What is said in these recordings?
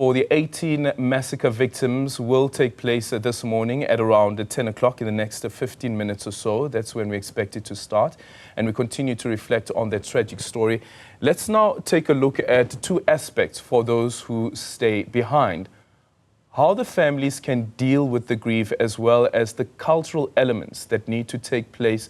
For the 18 massacre victims will take place this morning at around 10 o'clock in the next 15 minutes or so. That's when we expect it to start. And we continue to reflect on their tragic story. Let's now take a look at two aspects for those who stay behind. How the families can deal with the grief, as well as the cultural elements that need to take place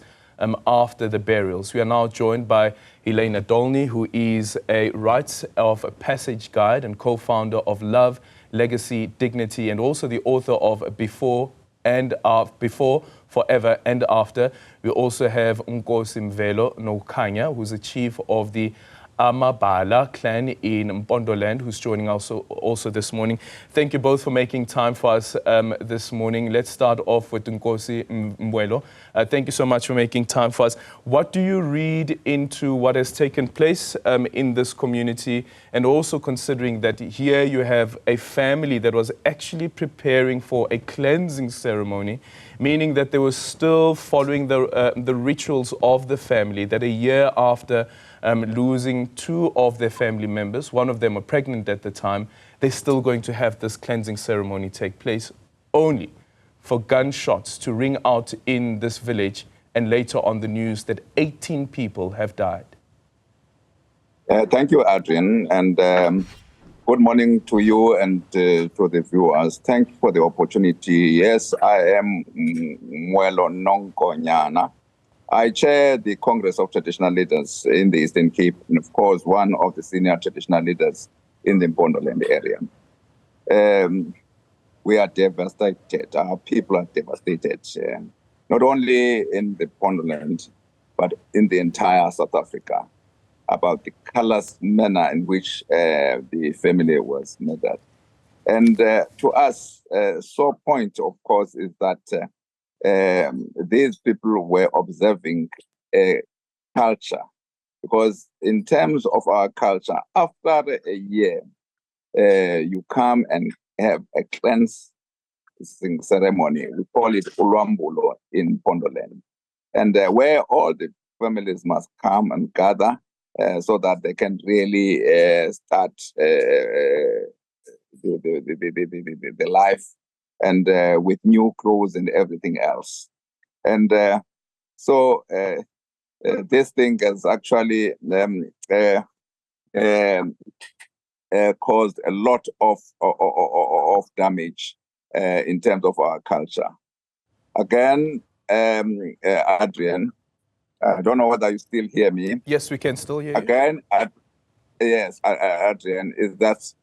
after the burials. We are now joined by Helena Dolny, who is a rites of passage guide and co-founder of Love, Legacy, Dignity, and also the author of Before, Forever, and After. We also have Nkosi Nonkonyana, who's the chief of the Amabhala clan in Mpondoland, who's joining us also this morning. Thank you both for making time for us this morning. Let's start off with Nkosi Mwelo. Thank you so much for making time for us. What do you read into what has taken place in this community, and also considering that here you have a family that was actually preparing for a cleansing ceremony, meaning that they were still following the rituals of the family, that a year after losing two of their family members, one of them were pregnant at the time, they're still going to have this cleansing ceremony take place, only for gunshots to ring out in this village, and later on the news that 18 people have died. Thank you, Adrian, and good morning to you and to the viewers. Thank you for the opportunity. Yes, I am Mwelo Nonkonyana. I chair the Congress of Traditional Leaders in the Eastern Cape, and of course, one of the senior traditional leaders in the Mpondoland area. We are devastated. Our people are devastated, not only in the Mpondoland, but in the entire South Africa, about the callous manner in which the family was murdered. And to us, sore point, of course, is that these people were observing a culture, because in terms of our culture, after a year, you come and have a cleansing ceremony. We call it Ulwambulo in Mpondoland, and where all the families must come and gather so that they can really start the life, and with new clothes and everything else. And so this thing has actually caused a lot of damage in terms of our culture. Again, Adrian, I don't know whether you still hear me. Yes, we can still hear you. Again, yes, Adrian, is that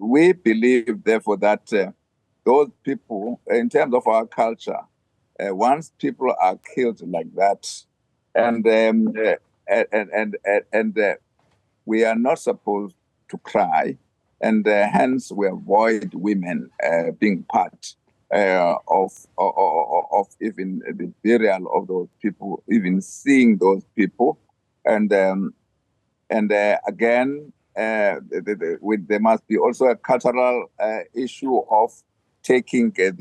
we believe, therefore, that those people, in terms of our culture, once people are killed like that, and we are not supposed to cry, and hence we avoid women being part of even the burial of those people, even seeing those people, and again. There must be also a cultural issue of taking their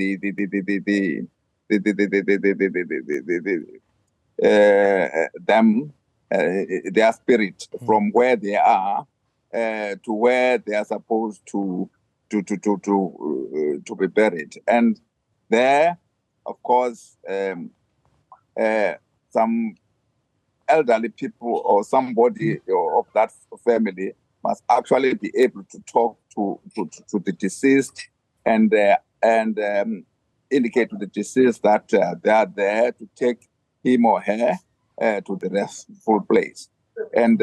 spirit from where they are to where they are supposed to be buried. And there, of course, some elderly people or somebody of that family must actually be able to talk to the deceased and indicate to the deceased that they are there to take him or her to the restful place. And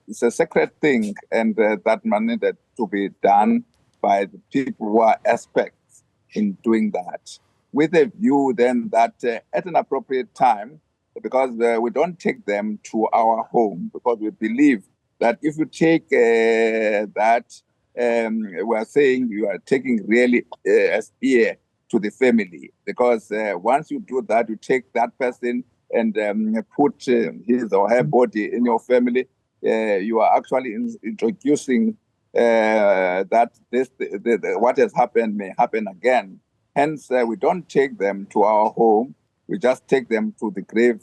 it's a sacred thing, and that needed to be done by the people who are experts in doing that, with a view then that at an appropriate time, because we don't take them to our home, because we believe that if you take that, we're saying you are taking really as ear to the family, because once you do that, you take that person and put his or her body in your family, you are actually introducing that what has happened may happen again. Hence, we don't take them to our home. We just take them to the grave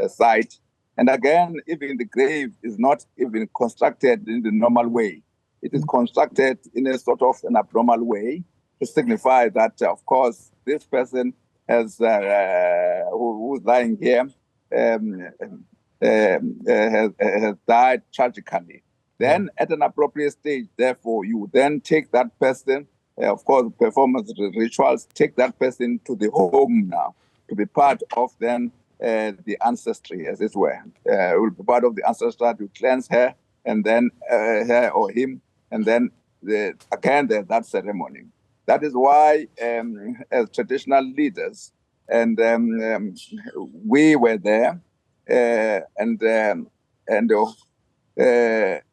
site And again, even the grave is not even constructed in the normal way. It is constructed in a sort of an abnormal way to signify that, of course, this person has who's lying here has died tragically. Then at an appropriate stage, therefore, you then take that person, of course, performance rituals, take that person to the home now to be part of then the ancestry, as it were. Will be part of the ancestry to cleanse her and then her or him, and then again there's that ceremony. That is why, as traditional leaders, and we were there and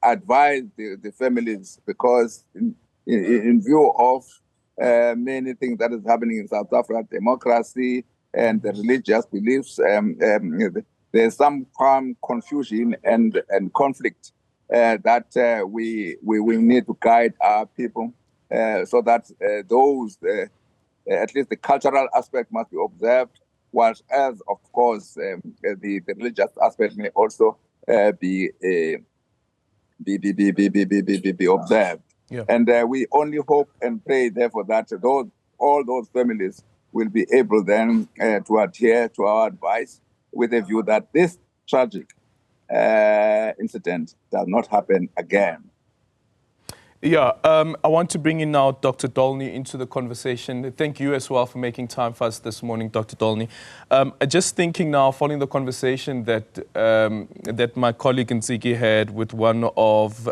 advised the families, because in view of many things that is happening in South Africa, democracy and the religious beliefs, there's some confusion and conflict that we will need to guide our people so that those, at least the cultural aspect must be observed, whilst as, of course, the religious aspect may also be observed. Yeah. And we only hope and pray, therefore, that all those families will be able then to adhere to our advice with a view that this tragic incident does not happen again. Yeah, I want to bring in now Dr. Dolny into the conversation. Thank you as well for making time for us this morning, Dr. Dolny. Just thinking now, following the conversation that that my colleague Nziki had with one of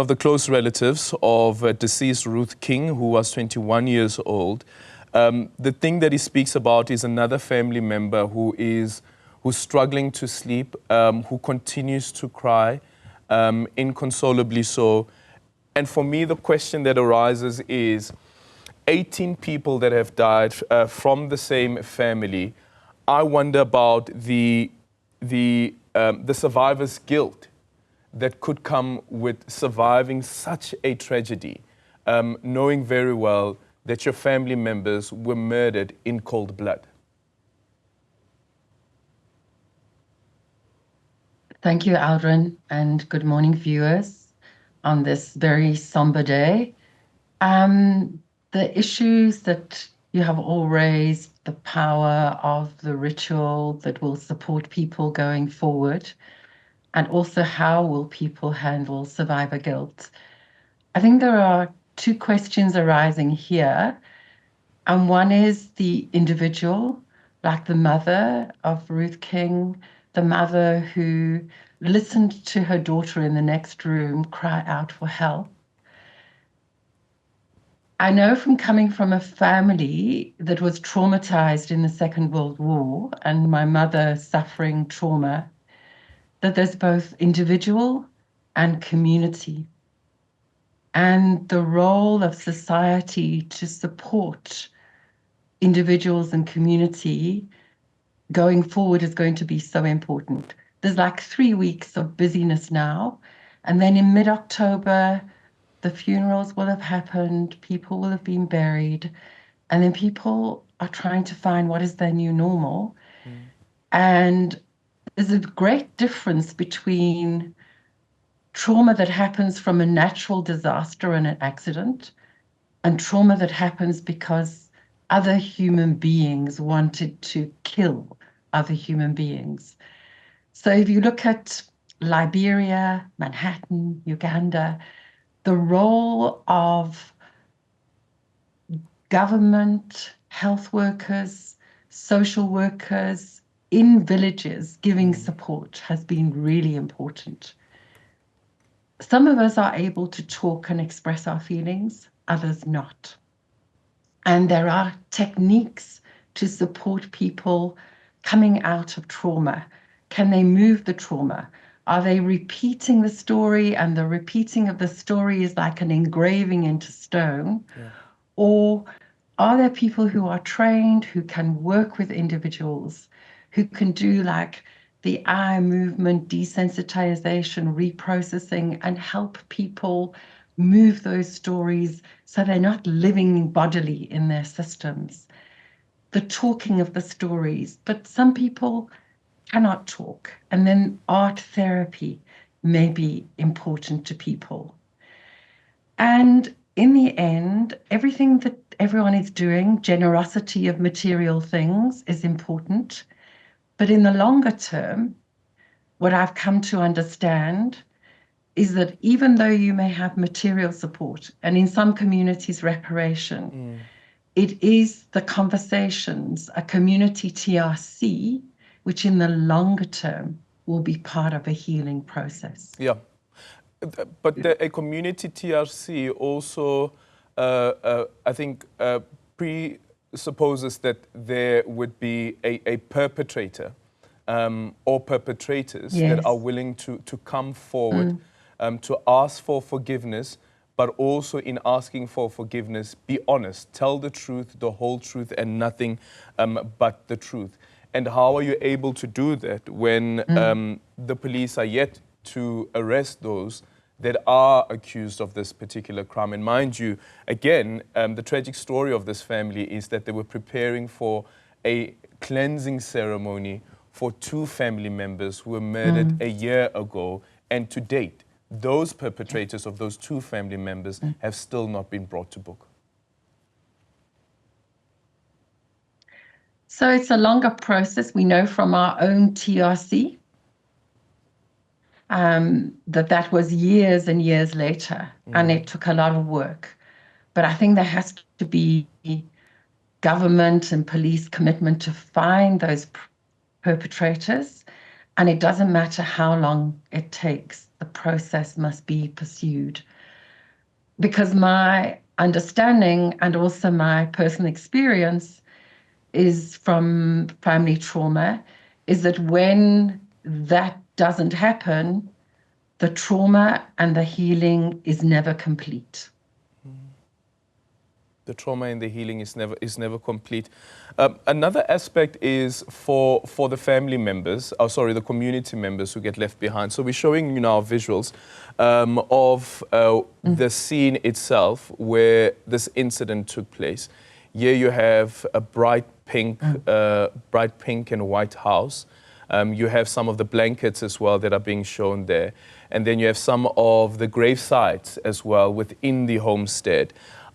the close relatives of deceased Ruth King, who was 21 years old. The thing that he speaks about is another family member who's struggling to sleep, who continues to cry, inconsolably so. And for me, the question that arises is 18 people that have died from the same family. I wonder about the survivor's guilt that could come with surviving such a tragedy, knowing very well that your family members were murdered in cold blood. Thank you, Aldrin, and good morning, viewers, on this very somber day. The issues that you have all raised, the power of the ritual that will support people going forward, and also how will people handle survivor guilt. I think there are two questions arising here. And one is the individual, like the mother of Ruth King, the mother who listened to her daughter in the next room cry out for help. I know from coming from a family that was traumatized in the Second World War and my mother suffering trauma, that there's both individual and community. And the role of society to support individuals and community going forward is going to be so important. There's like 3 weeks of busyness now, and then in mid-October, the funerals will have happened, people will have been buried, and then people are trying to find what is their new normal. And there's a great difference between trauma that happens from a natural disaster and an accident, and trauma that happens because other human beings wanted to kill other human beings. So if you look at Liberia, Manhattan, Uganda, the role of government, health workers, social workers in villages giving support has been really important. Some of us are able to talk and express our feelings, others not. And there are techniques to support people coming out of trauma. Can they move the trauma? Are they repeating the story, and the repeating of the story is like an engraving into stone? Yeah. Or are there people who are trained, who can work with individuals, who can do like the eye movement, desensitization, reprocessing, and help people move those stories so they're not living bodily in their systems? The talking of the stories. But some people cannot talk. And then art therapy may be important to people. And in the end, everything that everyone is doing, generosity of material things is important. But in the longer term, what I've come to understand is that even though you may have material support and in some communities reparation, it is the conversations, a community TRC, which in the longer term will be part of a healing process. Yeah. But a community TRC also, I think, presupposes that there would be a perpetrator or perpetrators that are willing to come forward to ask for forgiveness, but also in asking for forgiveness, be honest, tell the truth, the whole truth, and nothing but the truth. And how are you able to do that when the police are yet to arrest those that are accused of this particular crime? And mind you, again, the tragic story of this family is that they were preparing for a cleansing ceremony for 2 family members who were murdered a year ago. And to date, those perpetrators of those 2 family members have still not been brought to book. So it's a longer process. We know from our own TRC that was years and years later, and it took a lot of work. But I think there has to be government and police commitment to find those perpetrators, and it doesn't matter how long it takes, the process must be pursued. Because my understanding and also my personal experience is from family trauma, is that when that doesn't happen, the trauma and the healing is never complete. The trauma and the healing is never complete. Another aspect is for the family members, the community members who get left behind. So we're showing you now visuals of the scene itself where this incident took place. Here you have a bright pink and white house. You have some of the blankets as well that are being shown there. And then you have some of the grave sites as well within the homestead.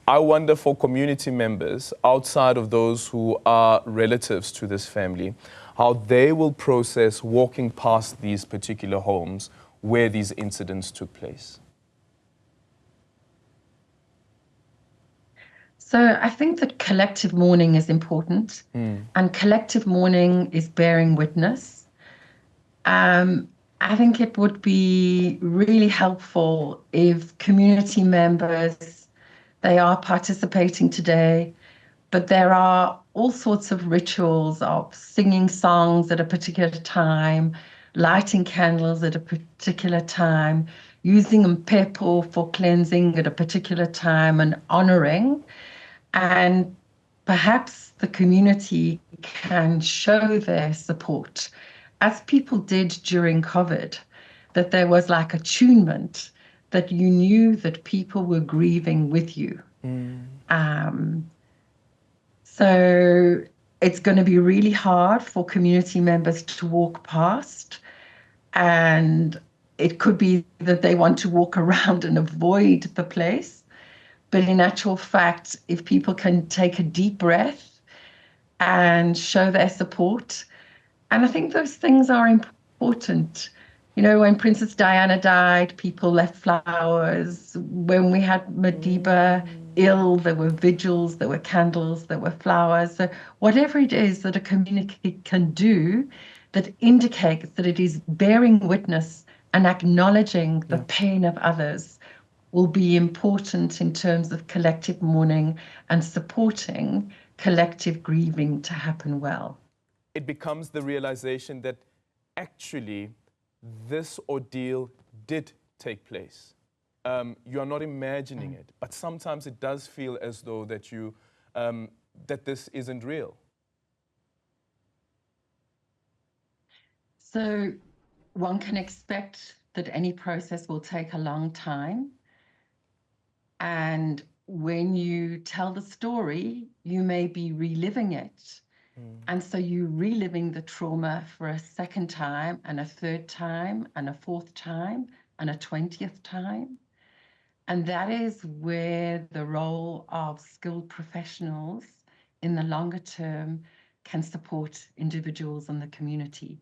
I wonder, for community members outside of those who are relatives to this family, how they will process walking past these particular homes where these incidents took place. So I think that collective mourning is important, and collective mourning is bearing witness. I think it would be really helpful if community members, they are participating today, but there are all sorts of rituals of singing songs at a particular time, lighting candles at a particular time, using mpepo for cleansing at a particular time, and honoring. And perhaps the community can show their support, as people did during COVID, that there was like attunement, that you knew that people were grieving with you. So it's going to be really hard for community members to walk past, and it could be that they want to walk around and avoid the place. But in actual fact, if people can take a deep breath and show their support, and I think those things are important. You know, when Princess Diana died, people left flowers. When we had Madiba ill, there were vigils, there were candles, there were flowers. So whatever it is that a community can do that indicates that it is bearing witness and acknowledging the pain of others will be important in terms of collective mourning and supporting collective grieving to happen well. It becomes the realization that actually this ordeal did take place. You are not imagining it, but sometimes it does feel as though that that this isn't real. So one can expect that any process will take a long time. And when you tell the story, you may be reliving it And so you're reliving the trauma for a second time and a third time and a fourth time and a 20th time. And that is where the role of skilled professionals in the longer term can support individuals and the community.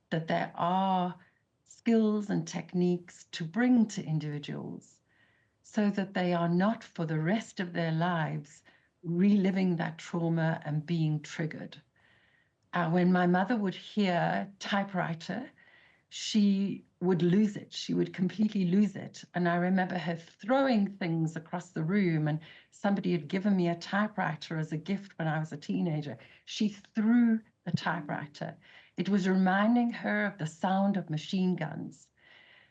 That there are skills and techniques to bring to individuals so that they are not for the rest of their lives reliving that trauma and being triggered. When my mother would hear typewriter, she would lose it. She would completely lose it. And I remember her throwing things across the room, and somebody had given me a typewriter as a gift when I was a teenager. She threw the typewriter. It was reminding her of the sound of machine guns.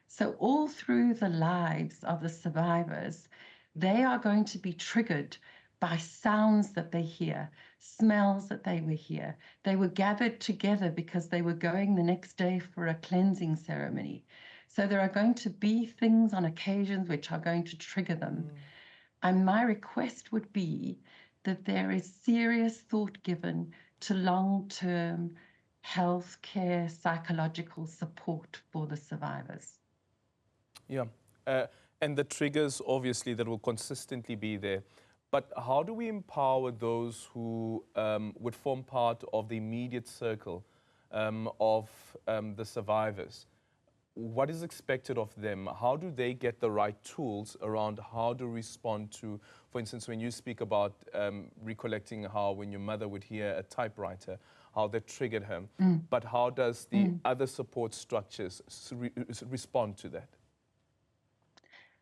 So all through the lives of the survivors, they are going to be triggered by sounds that they hear, smells that they were here. They were gathered together because they were going the next day for a cleansing ceremony. So there are going to be things on occasions which are going to trigger them. And my request would be that there is serious thought given to long-term health care, psychological support for the survivors. Yeah, and the triggers, obviously, that will consistently be there. But how do we empower those who would form part of the immediate circle of the survivors? What is expected of them? How do they get the right tools around how to respond to, for instance, when you speak about recollecting how when your mother would hear a typewriter, how that triggered her, but how does the other support structures respond to that?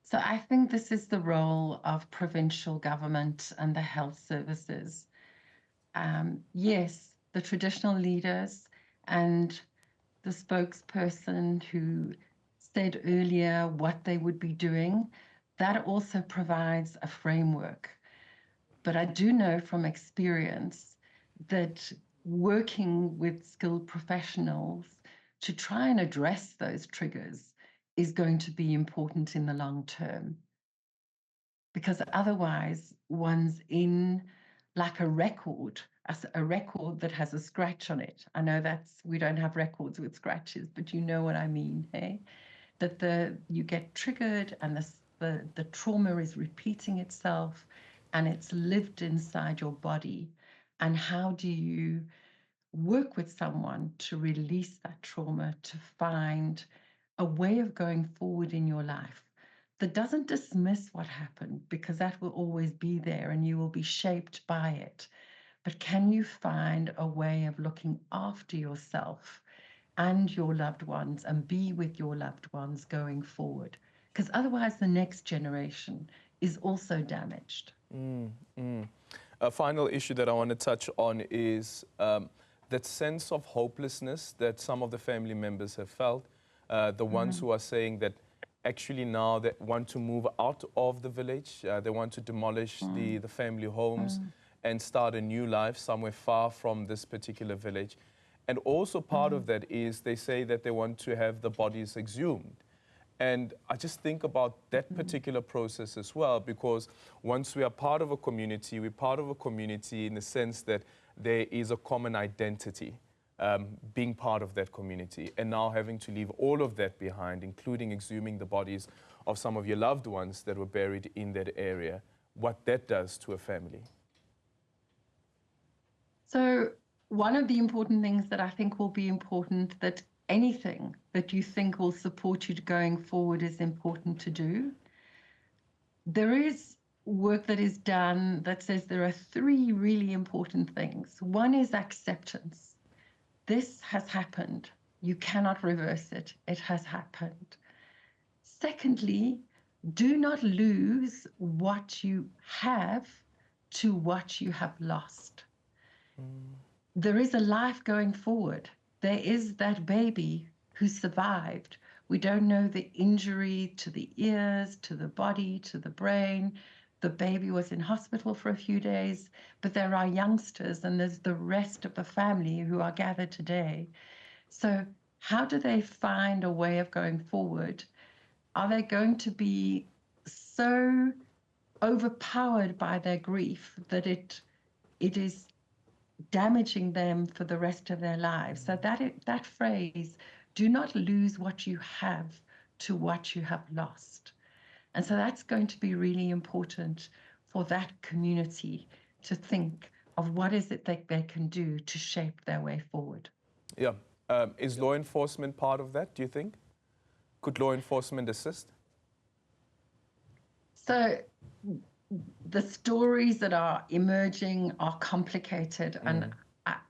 So I think this is the role of provincial government and the health services. Yes, the traditional leaders and the spokesperson who said earlier what they would be doing, that also provides a framework. But I do know from experience that working with skilled professionals to try and address those triggers is going to be important in the long term. Because otherwise, one's in like a record that has a scratch on it. I know we don't have records with scratches, but you know what I mean, hey? That you get triggered and the trauma is repeating itself and it's lived inside your body. And how do you work with someone to release that trauma, to find a way of going forward in your life that doesn't dismiss what happened, because that will always be there and you will be shaped by it. But can you find a way of looking after yourself and your loved ones and be with your loved ones going forward? Because otherwise the next generation is also damaged. A final issue that I want to touch on is that sense of hopelessness that some of the family members have felt. The ones who are saying that actually now they want to move out of the village, they want to demolish the family homes and start a new life somewhere far from this particular village. And also part of that is they say that they want to have the bodies exhumed. And I just think about that particular process as well, because once we are part of a community, we're part of a community in the sense that there is a common identity, being part of that community, and now having to leave all of that behind, including exhuming the bodies of some of your loved ones that were buried in that area, what that does to a family. So one of the important things that I think will be important, that anything that you think will support you going forward is important to do. There is work that is done that says there are 3 really important things. One is acceptance. This has happened. You cannot reverse it. It has happened. Secondly, do not lose what you have to what you have lost. There is a life going forward. There is that baby who survived. We don't know the injury to the ears, to the body, to the brain. The baby was in hospital for a few days, but there are youngsters and there's the rest of the family who are gathered today. So how do they find a way of going forward? Are they going to be so overpowered by their grief that it is damaging them for the rest of their lives. So that phrase, do not lose what you have to what you have lost. And so that's going to be really important for that community to think of what is it that they can do to shape their way forward. Yeah. Is law enforcement part of that, do you think? Could law enforcement assist? So the stories that are emerging are complicated, and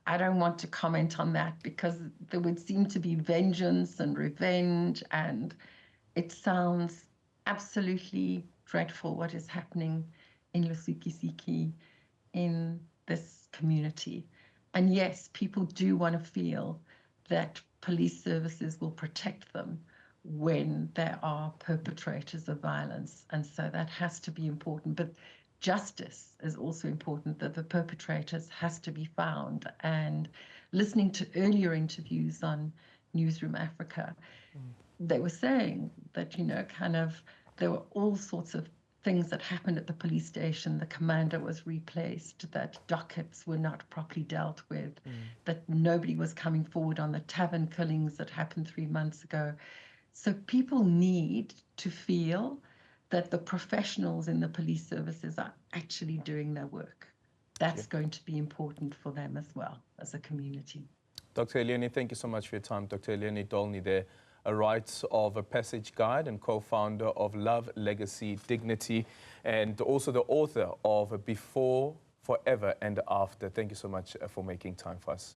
I don't want to comment on that because there would seem to be vengeance and revenge, and it sounds absolutely dreadful what is happening in Lusukisiki, in this community. And yes, people do want to feel that police services will protect them when there are perpetrators of violence. And so that has to be important. But justice is also important, that the perpetrators has to be found. And listening to earlier interviews on Newzroom Afrika, they were saying that, there were all sorts of things that happened at the police station. The commander was replaced, that dockets were not properly dealt with, that nobody was coming forward on the tavern killings that happened 3 months ago. So people need to feel that the professionals in the police services are actually doing their work. That's going to be important for them as well, as a community. Dr. Helena, thank you so much for your time. Dr. Helena Dolny there, a Rites of a Passage guide and co-founder of Love, Legacy, Dignity, and also the author of Before, Forever and After. Thank you so much for making time for us.